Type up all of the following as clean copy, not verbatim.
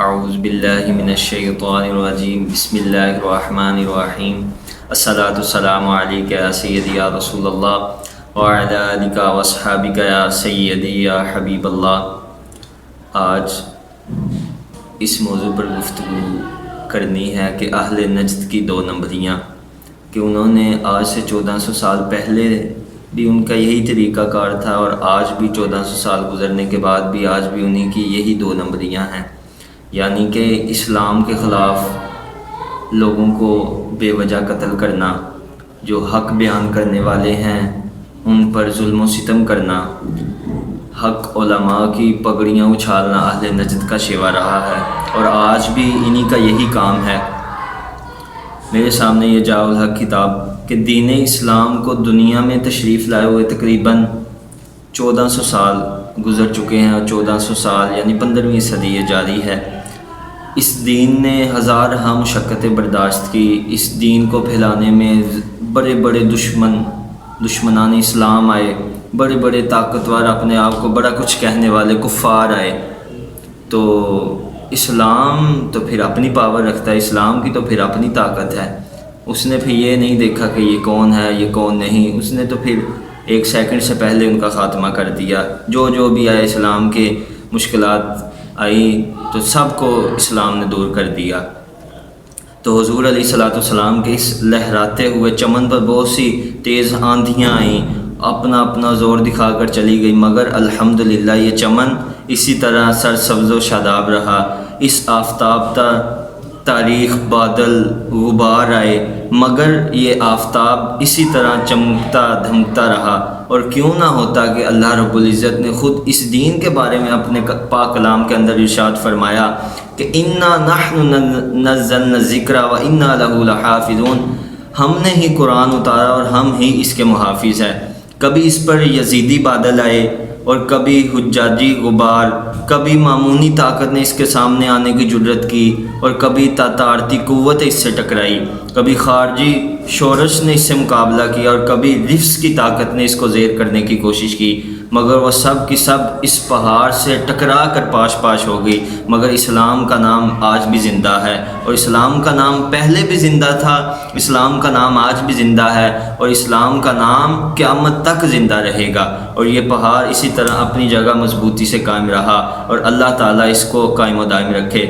اعوذ باللہ من الشیطان الرجیم بسم اللہ الرحمن الرحیم الصلاۃ والسلام علیک یا سیدی یا رسول اللہ وعلی آلک واصحابک یا سیدی یا حبیب اللہ۔ آج اس موضوع پر گفتگو کرنی ہے کہ اہل نجد کی دو نمبریاں، کہ انہوں نے آج سے 1400 سال پہلے بھی ان کا یہی طریقہ کار تھا اور آج بھی 1400 سال گزرنے کے بعد بھی آج بھی انہی کی یہی دو نمبریاں ہیں، یعنی کہ اسلام کے خلاف لوگوں کو بے وجہ قتل کرنا، جو حق بیان کرنے والے ہیں ان پر ظلم و ستم کرنا، حق علماء کی پگڑیاں اچھالنا اہل نجد کا شیوا رہا ہے اور آج بھی انہی کا یہی کام ہے۔ میرے سامنے یہ جاء الحق کتاب کہ دین اسلام کو دنیا میں تشریف لائے ہوئے تقریباً 1400 سال گزر چکے ہیں اور 1400 سال یعنی 15ویں صدی یہ جاری ہے۔ اس دین نے ہزارہا مشقتیں برداشت کی، اس دین کو پھیلانے میں بڑے بڑے دشمنان اسلام آئے، بڑے بڑے طاقتور اپنے آپ کو بڑا کچھ کہنے والے کفار آئے، تو اسلام تو پھر اپنی پاور رکھتا ہے، اسلام کی تو پھر اپنی طاقت ہے۔ اس نے پھر یہ نہیں دیکھا کہ یہ کون ہے یہ کون نہیں، اس نے تو پھر ایک سیکنڈ سے پہلے ان کا خاتمہ کر دیا۔ جو بھی آیا اسلام کے مشکلات آئی تو سب کو اسلام نے دور کر دیا۔ تو حضور علیہ الصلوۃ والسلام کے اس لہراتے ہوئے چمن پر بہت سی تیز آندھیاں آئیں، اپنا اپنا زور دکھا کر چلی گئی، مگر الحمدللہ یہ چمن اسی طرح سرسبز و شاداب رہا۔ اس آفتاب تاریخ بادل غبار آئے مگر یہ آفتاب اسی طرح چمکتا دھمکتا رہا، اور کیوں نہ ہوتا کہ اللہ رب العزت نے خود اس دین کے بارے میں اپنے پاک کلام کے اندر ارشاد فرمایا کہ انا نحن نزلنا الذکر وانا لہ لحافظون، ہم نے ہی قرآن اتارا اور ہم ہی اس کے محافظ ہیں۔ کبھی اس پر یزیدی بادل آئے اور کبھی حجاجی غبار، کبھی معمونی طاقت نے اس کے سامنے آنے کی جرت کی اور کبھی تاتارتی قوت اس سے ٹکرائی، کبھی خارجی شورش نے اس سے مقابلہ کیا اور کبھی رفس کی طاقت نے اس کو زیر کرنے کی کوشش کی، مگر وہ سب کی سب اس پہاڑ سے ٹکرا کر پاش ہو گئی، مگر اسلام کا نام آج بھی زندہ ہے، اور اسلام کا نام پہلے بھی زندہ تھا، اسلام کا نام آج بھی زندہ ہے، اور اسلام کا نام قیامت تک زندہ رہے گا، اور یہ پہاڑ اسی طرح اپنی جگہ مضبوطی سے قائم رہا، اور اللہ تعالیٰ اس کو قائم و دائم رکھے۔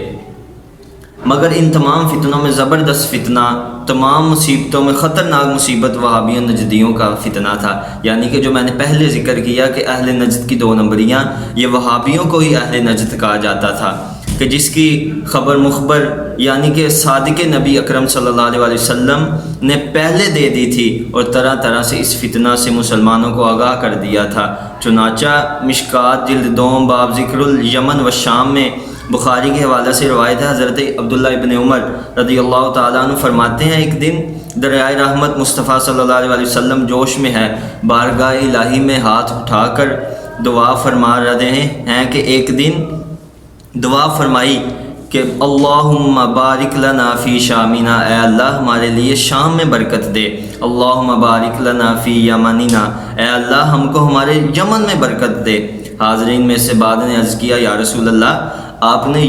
مگر ان تمام فتنوں میں زبردست فتنہ، تمام مصیبتوں میں خطرناک مصیبت وہابیوں نجدیوں کا فتنہ تھا، یعنی کہ جو میں نے پہلے ذکر کیا کہ اہل نجد کی دو نمبریاں، یہ وہابیوں کو ہی اہل نجد کہا جاتا تھا، کہ جس کی خبر مخبر یعنی کہ صادق نبی اکرم صلی اللہ علیہ وسلم نے پہلے دے دی تھی، اور طرح طرح سے اس فتنہ سے مسلمانوں کو آگاہ کر دیا تھا۔ چنانچہ مشکات جلد 2 باب ذکر الیمن و شام میں بخاری کے حوالے سے روایت ہے، حضرت عبداللہ ابن عمر رضی اللہ تعالیٰ عنہ فرماتے ہیں ایک دن دریائے رحمت مصطفیٰ صلی اللہ علیہ وسلم جوش میں ہے، بارگاہ الہی میں ہاتھ اٹھا کر دعا فرما رہے ہیں کہ ایک دن دعا فرمائی کہ اللہم بارک لنا فی شامنا، اے اللہ ہمارے لیے شام میں برکت دے، اللہم بارک لنا فی یمننا، اے اللہ ہم کو ہمارے یمن میں برکت دے۔ حاضرین میں سے بعد نے عرض کیا یا رسول اللہ، آپ نے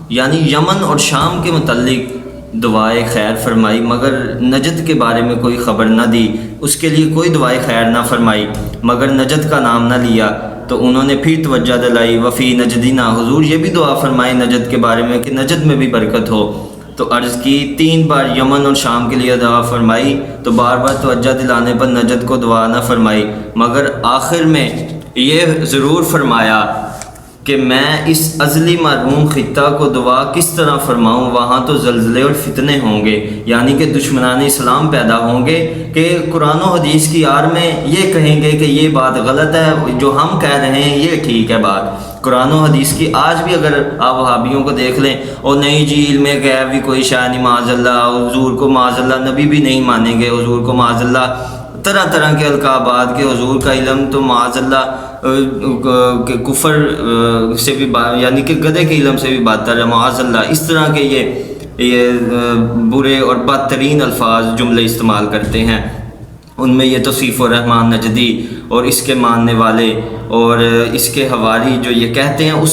یعنی یمن اور شام کے متعلق دعائے خیر فرمائی مگر نجد کے بارے میں کوئی خبر نہ دی، اس کے لیے کوئی دعائے خیر نہ فرمائی مگر نجد کا نام نہ لیا۔ تو انہوں نے پھر توجہ دلائی وفی نجدنا، حضور یہ بھی دعا فرمائی نجد کے بارے میں کہ نجد میں بھی برکت ہو۔ تو عرض کی 3 بار یمن اور شام کے لیے دعا فرمائی، تو بار بار توجہ دلانے پر نجد کو دعا نہ فرمائی، مگر آخر میں یہ ضرور فرمایا کہ میں اس ازلی مرحوم خطہ کو دعا کس طرح فرماؤں، وہاں تو زلزلے اور فتنے ہوں گے، یعنی کہ دشمنان اسلام پیدا ہوں گے کہ قرآن و حدیث کی آڑ میں یہ کہیں گے کہ یہ بات غلط ہے، جو ہم کہہ رہے ہیں یہ ٹھیک ہے بات۔ قرآن و حدیث کی آج بھی اگر آپ وہابیوں کو دیکھ لیں، اور نئی جی علم غیب بھی کوئی شاید نہیں، معاذ اللہ، حضور کو معاذ اللہ نبی بھی نہیں مانیں گے، حضور کو معاذ اللہ طرح طرح کے القابات کے، حضور کا علم تو معاذ اللہ کہ کفر سے بھی یعنی کہ گدھے کے علم سے بھی بدتر ہے، معاذ اللہ، اس طرح کے یہ برے اور بدترین الفاظ جملے استعمال کرتے ہیں۔ ان میں یہ توصیف الرحمن نجدی اور اس کے ماننے والے اور اس کے حوالی جو یہ کہتے ہیں ان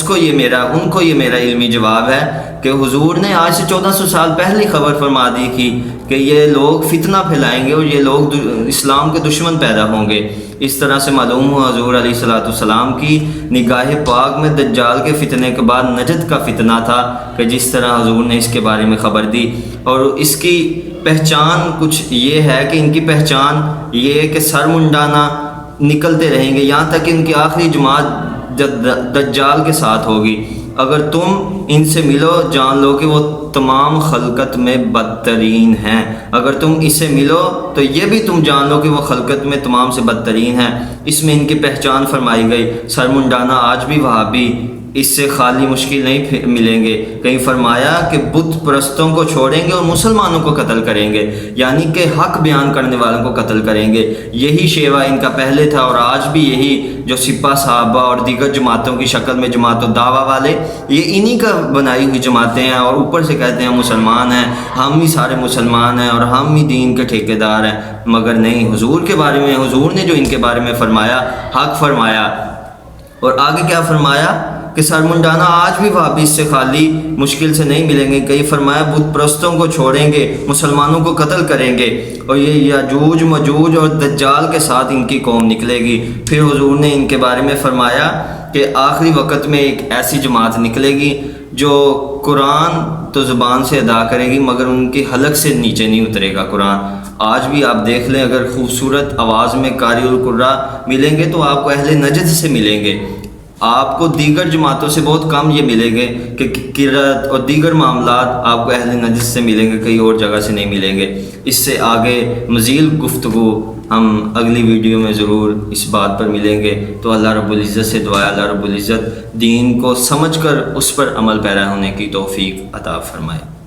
کو یہ میرا علمی جواب ہے کہ حضور نے آج سے 1400 سال پہلے خبر فرما دی تھی کہ یہ لوگ فتنہ پھیلائیں گے اور یہ لوگ اسلام کے دشمن پیدا ہوں گے۔ اس طرح سے معلوم ہوا حضور علیہ السلام کی نگاہ پاک میں دجال کے فتنے کے بعد نجد کا فتنہ تھا، کہ جس طرح حضور نے اس کے بارے میں خبر دی۔ اور اس کی پہچان کچھ یہ ہے کہ ان کی پہچان یہ ہے کہ سر منڈانا نکلتے رہیں گے یہاں تک کہ ان کی آخری جماعت دجال کے ساتھ ہوگی۔ اگر تم ان سے ملو جان لو کہ وہ تمام خلقت میں بدترین ہیں، اگر تم اسے ملو تو یہ بھی تم جان لو کہ وہ خلقت میں تمام سے بدترین ہیں۔ اس میں ان کی پہچان فرمائی گئی۔ سر منڈانا آج بھی وہابی اس سے خالی مشکل نہیں ملیں گے۔ کہیں فرمایا کہ بت پرستوں کو چھوڑیں گے اور مسلمانوں کو قتل کریں گے، یعنی کہ حق بیان کرنے والوں کو قتل کریں گے۔ یہی شیوا ان کا پہلے تھا اور آج بھی یہی جو سپاہ صحابہ اور دیگر جماعتوں کی شکل میں جماعت الدعوہ والے، یہ انہی کا بنائی ہوئی جماعتیں ہیں، اور اوپر سے کہتے ہیں مسلمان ہیں، ہم ہی سارے مسلمان ہیں اور ہم ہی دین کے ٹھیکیدار ہیں، مگر نہیں، حضور کے بارے میں، حضور نے جو ان کے بارے میں فرمایا حق فرمایا۔ اور آگے کیا فرمایا کہ سر منڈانا آج بھی وہابی اس سے خالی مشکل سے نہیں ملیں گے۔ کئی فرمایا بت پرستوں کو چھوڑیں گے، مسلمانوں کو قتل کریں گے، اور یہ یاجوج مجوج اور دجال کے ساتھ ان کی قوم نکلے گی۔ پھر حضور نے ان کے بارے میں فرمایا کہ آخری وقت میں ایک ایسی جماعت نکلے گی جو قرآن تو زبان سے ادا کرے گی مگر ان کی حلق سے نیچے نہیں اترے گا قرآن۔ آج بھی آپ دیکھ لیں، اگر خوبصورت آواز میں قاری القراء ملیں گے تو آپ کو اہل نجد سے ملیں گے، آپ کو دیگر جماعتوں سے بہت کم یہ ملیں گے کہ قرات اور دیگر معاملات آپ کو اہل نجد سے ملیں گے، کہیں اور جگہ سے نہیں ملیں گے۔ اس سے آگے مزید گفتگو ہم اگلی ویڈیو میں ضرور اس بات پر ملیں گے۔ تو اللہ رب العزت سے دعا ہے اللہ رب العزت دین کو سمجھ کر اس پر عمل پیرا ہونے کی توفیق عطا فرمائے۔